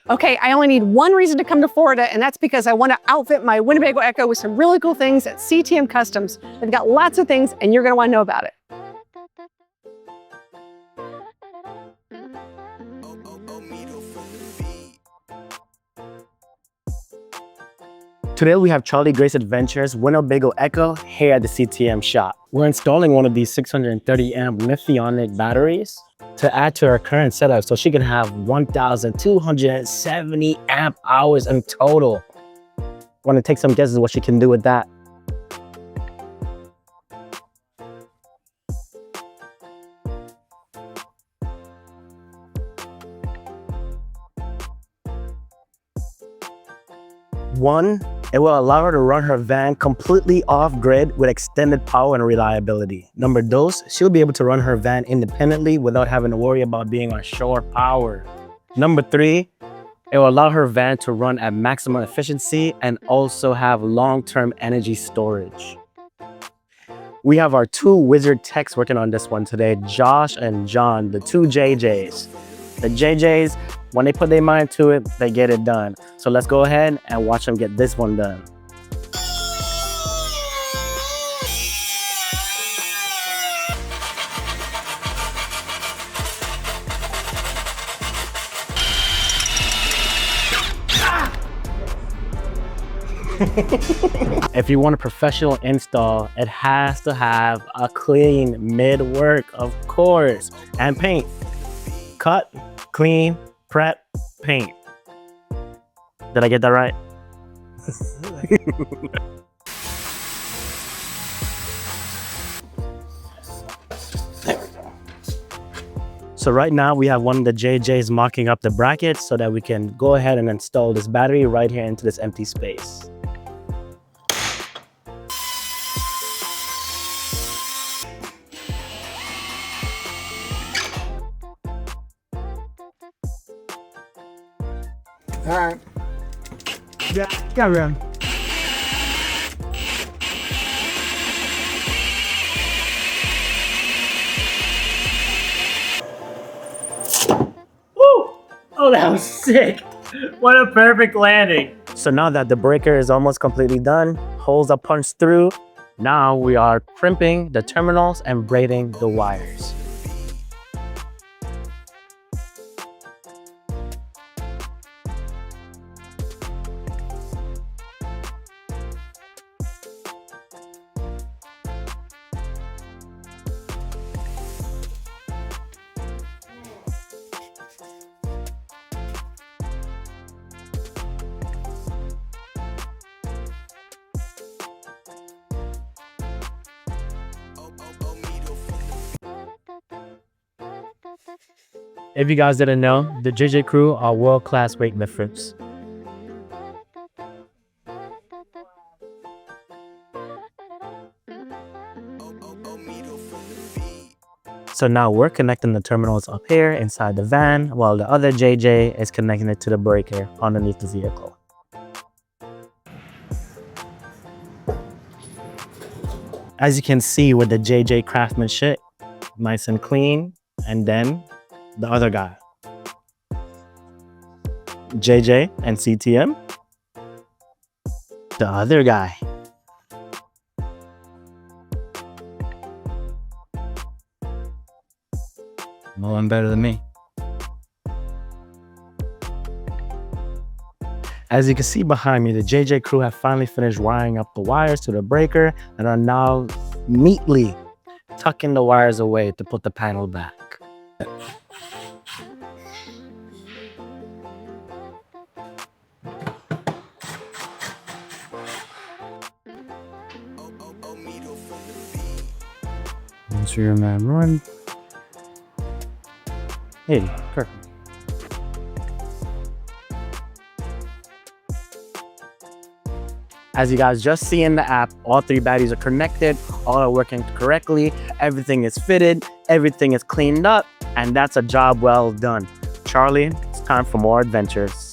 Okay, I only need one reason to come to Florida, and that's because I want to outfit my Winnebago Ekko with some really cool things at CTM Customs. They've got lots of things, and you're going to want to know about it. Today we have Charlie Grace Adventures Winnebago Ekko here at the CTM shop. We're installing one of these 630 amp Lithionic batteries to add to her current setup so she can have 1,270 amp hours in total. Want to take some guesses what she can do with that? One, it will allow her to run her van completely off-grid with extended power and reliability. Number two, she'll be able to run her van independently without having to worry about being on shore power. Number three, it will allow her van to run at maximum efficiency and also have long-term energy storage. We have our two wizard techs working on this one today, Josh and John, the two JJs. The JJs, when they put their mind to it, they get it done. So let's go ahead and watch them get this one done. If you want a professional install, it has to have a clean mid-work, of course, and paint. Cut, clean, prep, paint. Did I get that right? There we go. So right now we have one of the JJs mocking up the brackets so that we can go ahead and install this battery right here into this empty space. All right. Yeah, carry on. Woo! Oh, that was sick. What a perfect landing. So now that the breaker is almost completely done, holes are punched through, now we are crimping the terminals and braiding the wires. If you guys didn't know, the JJ crew are world-class weightlifters. So now we're connecting the terminals up here inside the van, while the other JJ is connecting it to the breaker underneath the vehicle. As you can see with the JJ craftsmanship, nice and clean, and then the other guy. JJ and CTM. The other guy. No one better than me. As you can see behind me, the JJ crew have finally finished wiring up the wires to the breaker and are now neatly tucking the wires away to put the panel back. Answer your man run. Hey, Kirk. As you guys just see in the app, all three batteries are connected, all are working correctly, everything is fitted, everything is cleaned up, and that's a job well done. Charlie, it's time for more adventures.